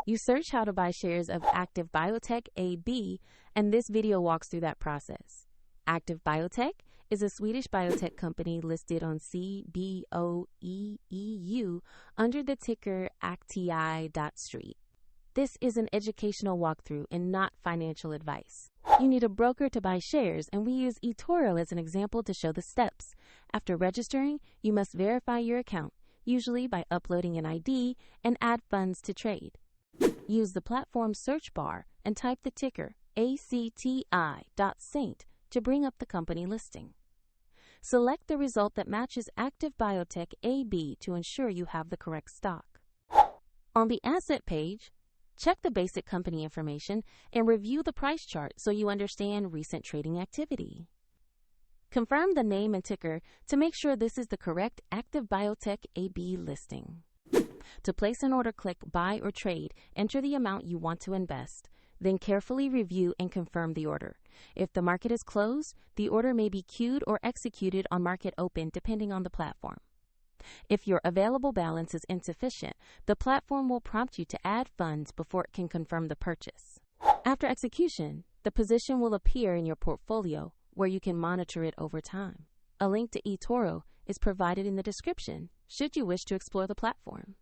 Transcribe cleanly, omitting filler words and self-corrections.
You search how to buy shares of Active Biotech AB, and this video walks through that process. Active Biotech is a Swedish biotech company listed on CBOE EU under the ticker ACTI.ST. This is an educational walkthrough and not financial advice. You need a broker to buy shares, and we use eToro as an example to show the steps. After registering, you must verify your account, usually by uploading an ID, and add funds to trade. Use the platform search bar and type the ticker ACTI.ST to bring up the company listing. Select the result that matches Active Biotech AB to ensure you have the correct stock. On the asset page, check the basic company information and review the price chart so you understand recent trading activity. Confirm the name and ticker to make sure this is the correct Active Biotech AB listing. To place an order, click Buy or Trade, enter the amount you want to invest, then carefully review and confirm the order. If the market is closed, the order may be queued or executed on market open depending on the platform. If your available balance is insufficient, the platform will prompt you to add funds before it can confirm the purchase. After execution, the position will appear in your portfolio where you can monitor it over time. A link to eToro is provided in the description should you wish to explore the platform.